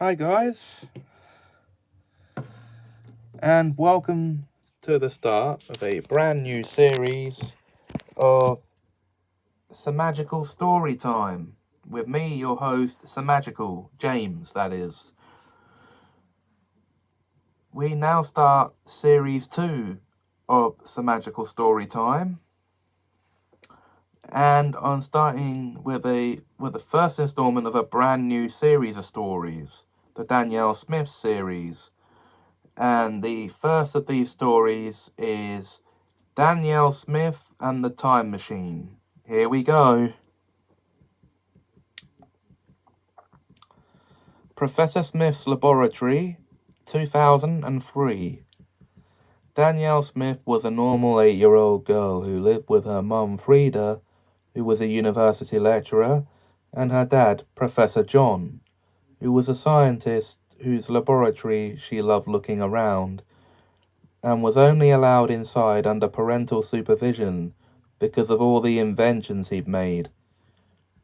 Hi guys, and welcome to the start of a brand new series of Semajical Story Time with me, your host, Semajical, James, that is. We now start series 2 of Semajical Story Time, and I'm starting with the first installment of a brand new series of stories, the Danielle Smith series. And the first of these stories is Danielle Smith and the Time Machine. Here we go. Professor Smith's Laboratory, 2003. Danielle Smith was a normal 8-year-old girl who lived with her mum Frida, who was a university lecturer, and her dad, Professor John, who was a scientist whose laboratory she loved looking around, and was only allowed inside under parental supervision because of all the inventions he'd made.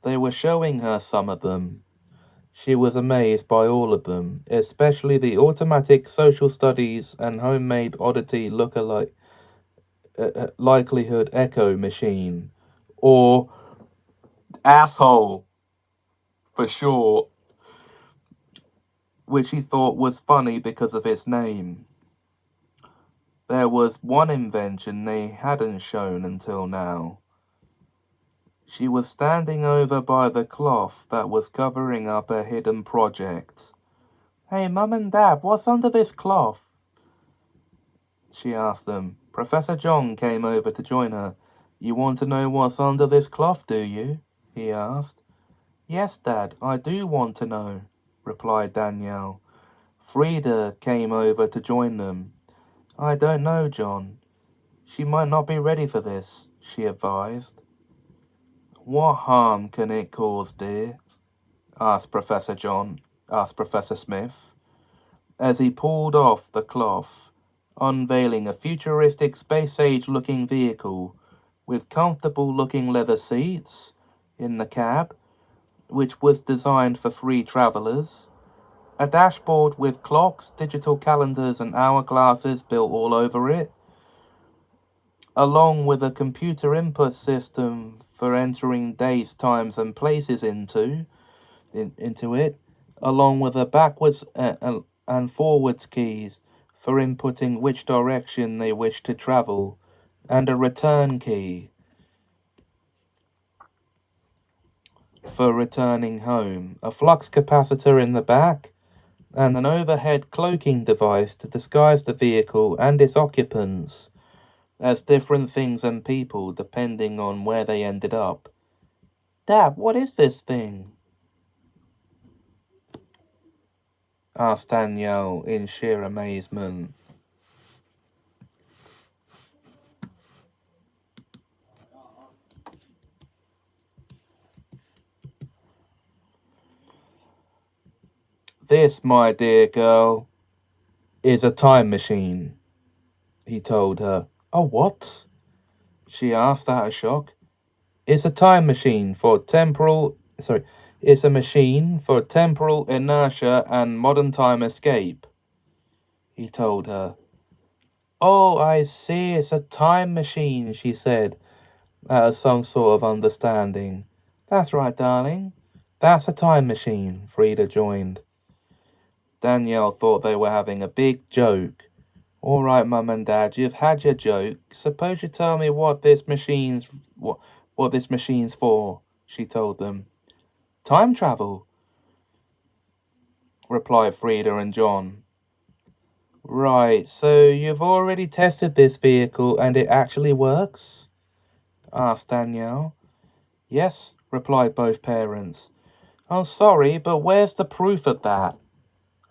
They were showing her some of them. She was amazed by all of them, especially the automatic social studies and homemade oddity look-alike likelihood echo machine, or asshole for short, which he thought was funny because of its name. There was one invention they hadn't shown until now. She was standing over by the cloth that was covering up a hidden project. "Hey, Mum and Dad, what's under this cloth?" she asked them. Professor John came over to join her. "You want to know what's under this cloth, do you?" he asked. "Yes, Dad, I do want to know," replied Danielle. Frida came over to join them. "I don't know, John. She might not be ready for this," she advised. "What harm can it cause, dear?" asked Professor Smith, as he pulled off the cloth, unveiling a futuristic space-age-looking vehicle with comfortable-looking leather seats in the cab, which was designed for 3 travelers, a dashboard with clocks, digital calendars, and hourglasses built all over it, along with a computer input system for entering dates, times, and places into it, along with a backwards and forwards keys for inputting which direction they wish to travel, and a return key for returning home, a flux capacitor in the back, and an overhead cloaking device to disguise the vehicle and its occupants as different things and people depending on where they ended up. "Dad, what is this thing?" asked Danielle in sheer amazement. "This, my dear girl, is a time machine," he told her. "A what?" she asked out of shock. It's a machine for temporal inertia and modern time escape," he told her. "Oh, I see, it's a time machine," she said, out of some sort of understanding. "That's right, darling. That's a time machine," Frida joined. Danielle thought they were having a big joke. "All right, Mum and Dad, you've had your joke. Suppose you tell me what this machine's for," she told them. "Time travel," replied Frida and John. "Right, so you've already tested this vehicle and it actually works?" asked Danielle. "Yes," replied both parents. "I'm sorry, but where's the proof of that?"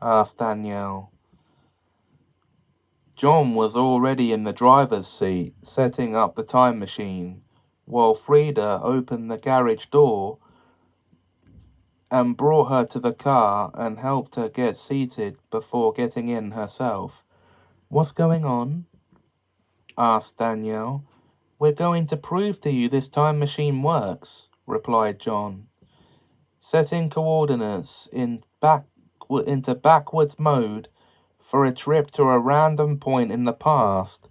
asked Danielle. John was already in the driver's seat, setting up the time machine, while Frida opened the garage door and brought her to the car and helped her get seated before getting in herself. "What's going on?" asked Danielle. "We're going to prove to you this time machine works," replied John. "Setting coordinates in backwards mode for a trip to a random point in the past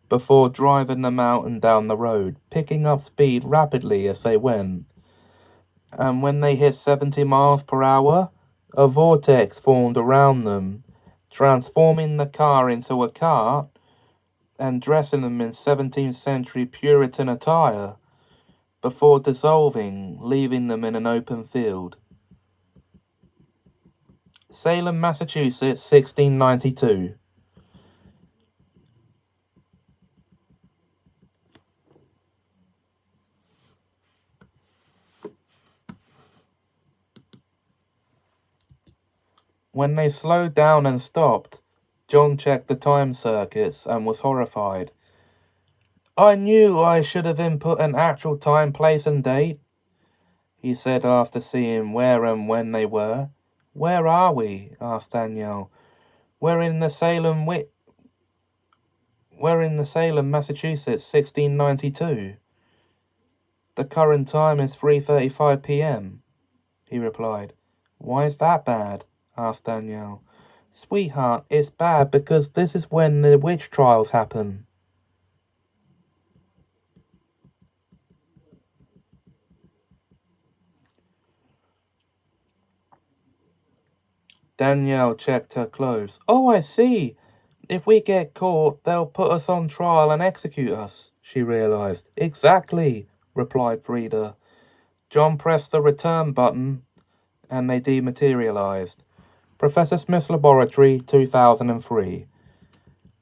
before driving the mountain down the road, picking up speed rapidly as they went. And when they hit 70 miles per hour, a vortex formed around them, transforming the car into a cart and dressing them in 17th century Puritan attire before dissolving, leaving them in an open field. Salem, Massachusetts, 1692. When they slowed down and stopped, John checked the time circuits and was horrified. "I knew I should have input an actual time, place, and date," he said after seeing where and when they were. "Where are we?" asked Danielle. We're in the Salem, Massachusetts, 1692. "The current time is 3:35 p.m., he replied. "Why is that bad?" asked Danielle. "Sweetheart, it's bad because this is when the witch trials happen." Danielle checked her clothes. "Oh, I see. If we get caught, they'll put us on trial and execute us," she realized. "Exactly," replied Frida. John pressed the return button, and they dematerialized. Professor Smith's laboratory, 2003.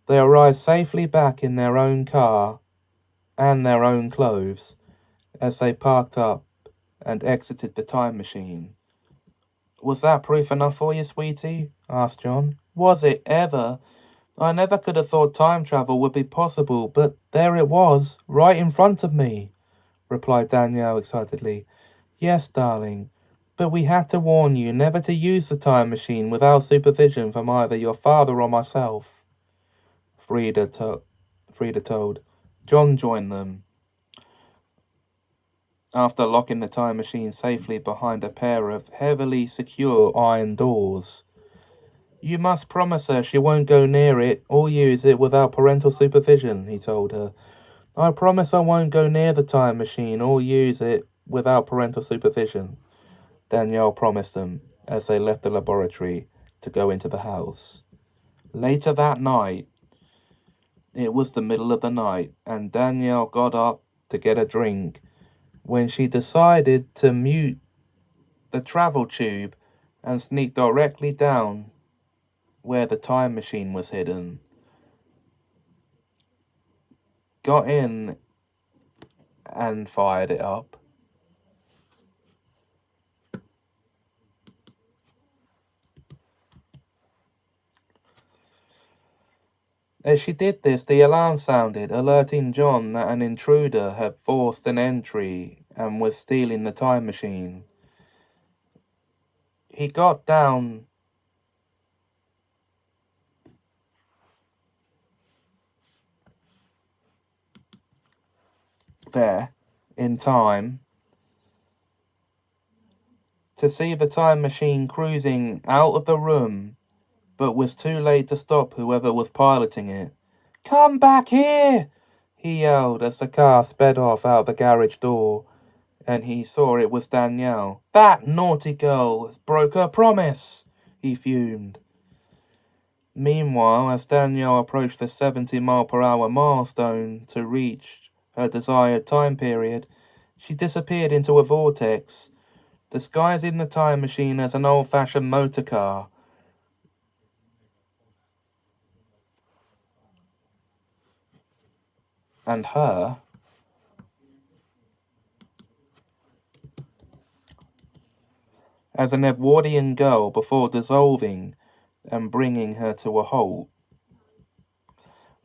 They arrived safely back in their own car and their own clothes as they parked up and exited the time machine. "Was that proof enough for you, sweetie?" asked John. "Was it ever? I never could have thought time travel would be possible, but there it was, right in front of me," replied Danielle excitedly. "Yes, darling, but we had to warn you never to use the time machine without supervision from either your father or myself," Frida told. John joined them. After locking the time machine safely behind a pair of heavily secure iron doors. "You must promise her she won't go near it or use it without parental supervision," he told her. "I promise I won't go near the time machine or use it without parental supervision," Danielle promised them as they left the laboratory to go into the house. Later that night, it was the middle of the night, and Danielle got up to get a drink when she decided to mute the travel tube and sneak directly down where the time machine was hidden. Got in and fired it up. As she did this, the alarm sounded, alerting John that an intruder had forced an entry and was stealing the time machine. He got down there in time to see the time machine cruising out of the room, but was too late to stop whoever was piloting it. "Come back here!" he yelled as the car sped off out the garage door, and he saw it was Danielle. "That naughty girl has broke her promise," he fumed. Meanwhile, as Danielle approached the 70-mile-per-hour milestone to reach her desired time period, she disappeared into a vortex, disguising the time machine as an old-fashioned motor car. And her as an Edwardian girl before dissolving and bringing her to a halt.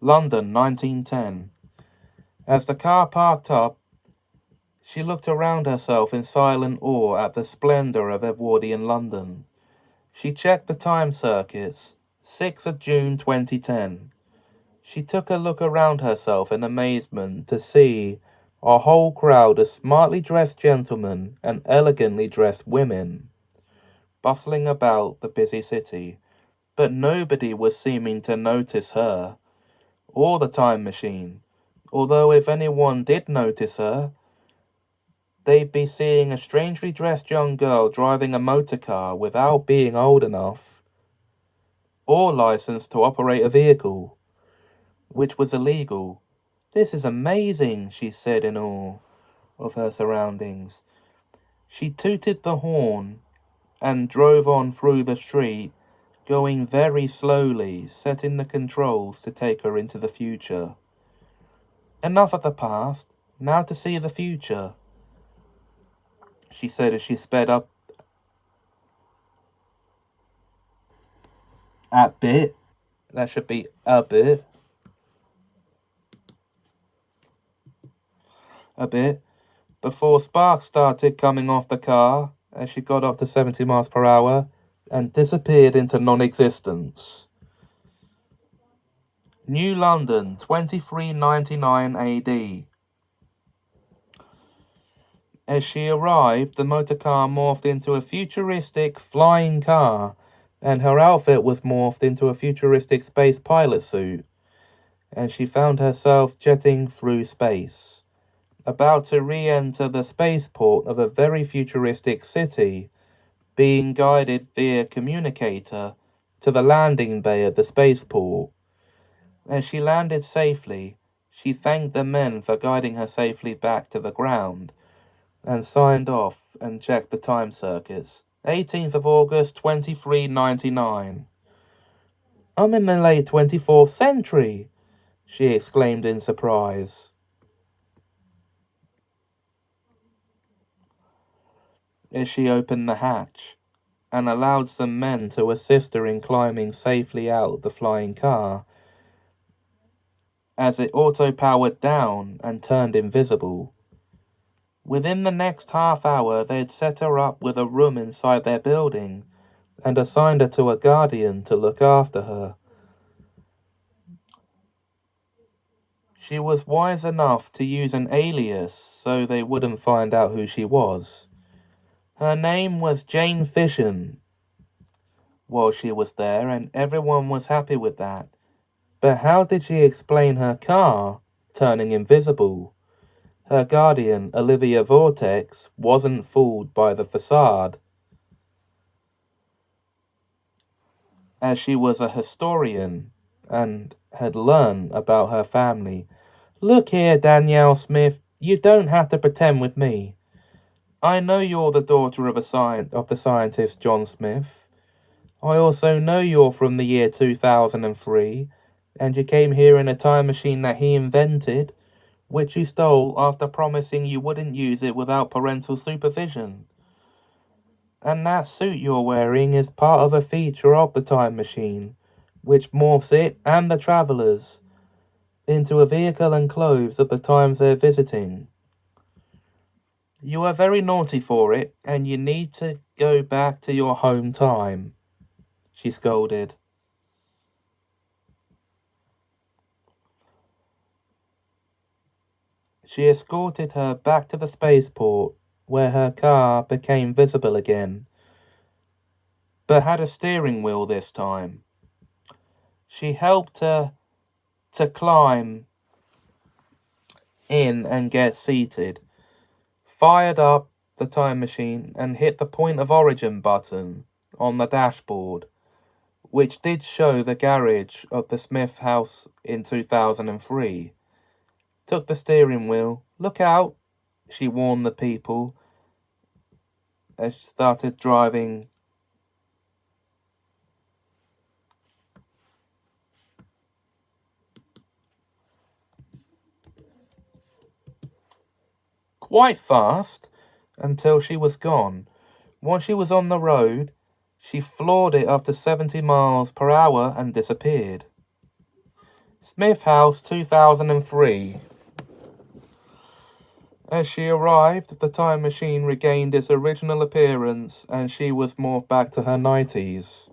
London, 1910. As the car parked up, she looked around herself in silent awe at the splendor of Edwardian London. She checked the time circuits. 6th of June 2010. She took a look around herself in amazement to see a whole crowd of smartly dressed gentlemen and elegantly dressed women. bustling about the busy city, but nobody was seeming to notice her or the time machine. Although if anyone did notice her, they'd be seeing a strangely dressed young girl driving a motor car without being old enough or licensed to operate a vehicle, which was illegal. "This is amazing," she said in awe of her surroundings. She tooted the horn and drove on through the street, going very slowly, setting the controls to take her into the future. "Enough of the past, now to see the future," she said as she sped up a bit. That should be a bit. A bit. Before sparks started coming off the car as she got up to 70 miles per hour and disappeared into non-existence. New London, 2399 AD. As she arrived, the motor car morphed into a futuristic flying car, and her outfit was morphed into a futuristic space pilot suit, and she found herself jetting through space, about to re-enter the spaceport of a very futuristic city, being guided via communicator to the landing bay at the spaceport. As she landed safely, she thanked the men for guiding her safely back to the ground, and signed off and checked the time circuits. 18th of August, 2399. "I'm in the late 24th century," she exclaimed in surprise. As she opened the hatch and allowed some men to assist her in climbing safely out of the flying car, as it auto-powered down and turned invisible. Within the next half hour, they'd set her up with a room inside their building and assigned her to a guardian to look after her. She was wise enough to use an alias so they wouldn't find out who she was. Her name was Jane Fission while she was there, and everyone was happy with that. But how did she explain her car turning invisible? Her guardian, Olivia Vortex, wasn't fooled by the facade, as she was a historian and had learned about her family. "Look here, Danielle Smith, you don't have to pretend with me. I know you're the daughter of the scientist John Smith. I also know you're from the year 2003, and you came here in a time machine that he invented, which you stole after promising you wouldn't use it without parental supervision. And that suit you're wearing is part of a feature of the time machine, which morphs it and the travelers into a vehicle and clothes at the times they're visiting. You are very naughty for it, and you need to go back to your home time," she scolded. She escorted her back to the spaceport, where her car became visible again, but had a steering wheel this time. She helped her to climb in and get seated, fired up the time machine, and hit the point of origin button on the dashboard, which did show the garage of the Smith house in 2003. Took the steering wheel. "Look out," she warned the people as she started driving quite fast until she was gone. Once she was on the road, she floored it up to 70 miles per hour and disappeared. Smith House, 2003. As she arrived, the time machine regained its original appearance and she was morphed back to her 90s.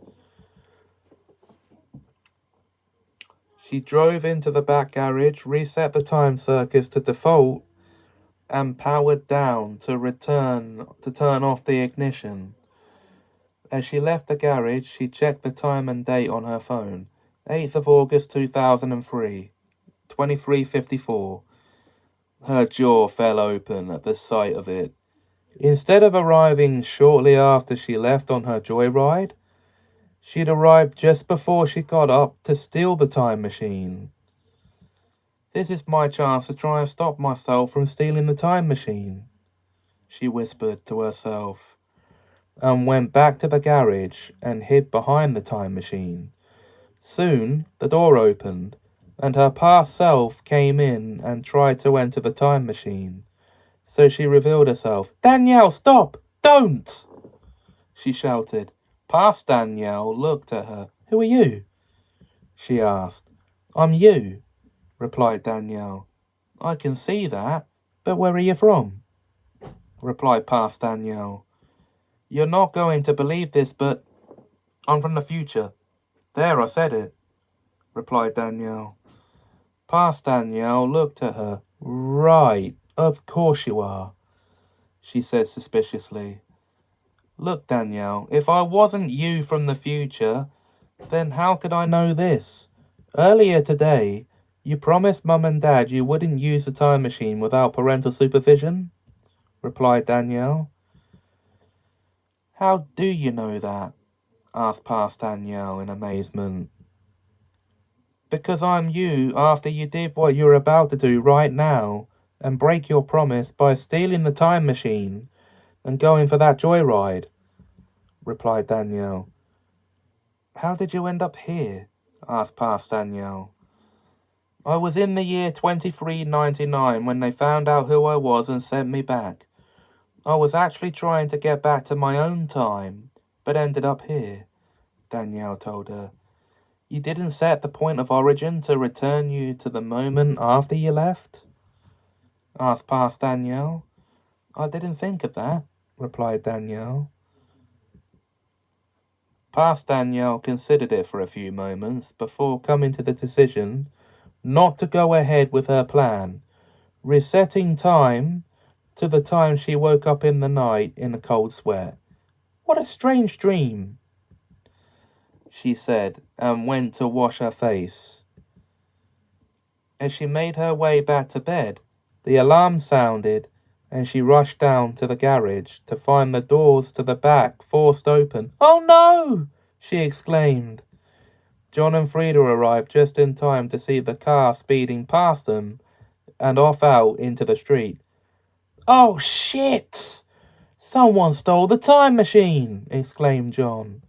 She drove into the back garage, reset the time circuits to default, and powered down to turn off the ignition. As she left the garage, she checked the time and date on her phone. 8th of August 2003, 23:54. Her jaw fell open at the sight of it. Instead of arriving shortly after she left on her joyride, she'd arrived just before she got up to steal the time machine. This is my chance to try and stop myself from stealing the time machine, she whispered to herself, and went back to the garage and hid behind the time machine. Soon the door opened, and her past self came in and tried to enter the time machine. So she revealed herself. "Danielle, stop! Don't!" she shouted. Past Danielle looked at her. "Who are you?" she asked. "I'm you," replied Danielle. "I can see that, but where are you from?" replied past Danielle. "You're not going to believe this, but I'm from the future." "There, I said it," replied Danielle. Past Danielle looked at her. "Right, of course you are," she said suspiciously. "Look, Danielle, if I wasn't you from the future, then how could I know this? Earlier today, you promised Mum and Dad you wouldn't use the time machine without parental supervision," replied Danielle. "How do you know that?" asked past Danielle in amazement. "Because I'm you after you did what you're about to do right now and break your promise by stealing the time machine and going for that joyride," replied Danielle. "How did you end up here?" asked past Danielle. "I was in the year 2399 when they found out who I was and sent me back. I was actually trying to get back to my own time, but ended up here," Danielle told her. "You didn't set the point of origin to return you to the moment after you left?" asked past Danielle. "I didn't think of that," replied Danielle. Past Danielle considered it for a few moments before coming to the decision not to go ahead with her plan, resetting time to the time she woke up in the night in a cold sweat. "What a strange dream," she said, and went to wash her face. As she made her way back to bed, the alarm sounded, and she rushed down to the garage to find the doors to the back forced open. "Oh no!" she exclaimed. John and Frida arrived just in time to see the car speeding past them and off out into the street. "Oh shit! Someone stole the time machine!" exclaimed John.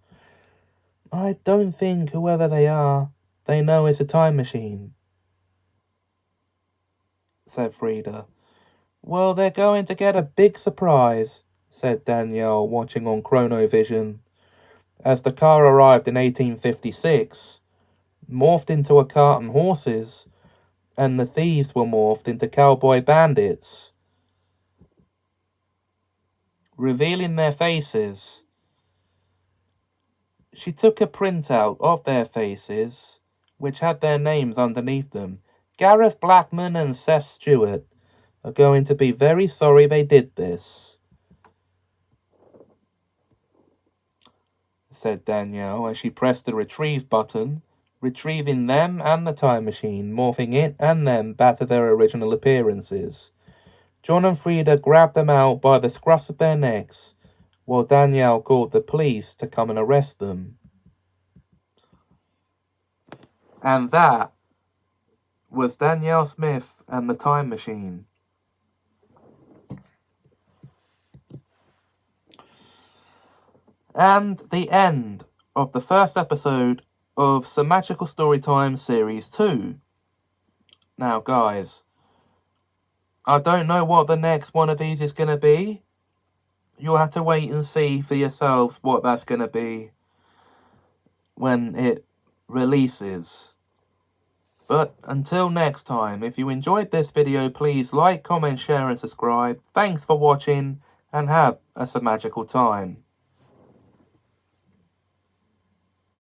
"I don't think whoever they are, they know it's a time machine," said Frida. "Well, they're going to get a big surprise," said Danielle, watching on Chronovision. As the car arrived in 1856, morphed into a cart and horses, and the thieves were morphed into cowboy bandits, revealing their faces. She took a printout of their faces, which had their names underneath them. "Gareth Blackman and Seth Stewart are going to be very sorry they did this," said Danielle as she pressed the retrieve button, retrieving them and the time machine, morphing it and them back to their original appearances. John and Frida grabbed them out by the scruffs of their necks, while Danielle called the police to come and arrest them. And that was Danielle Smith and the Time Machine. And the end of the first episode of Semajical Story Time Series 2. Now, guys, I don't know what the next one of these is going to be. You'll have to wait and see for yourselves what that's going to be when it releases. But until next time, if you enjoyed this video, please like, comment, share and subscribe. Thanks for watching and have a Semajical time.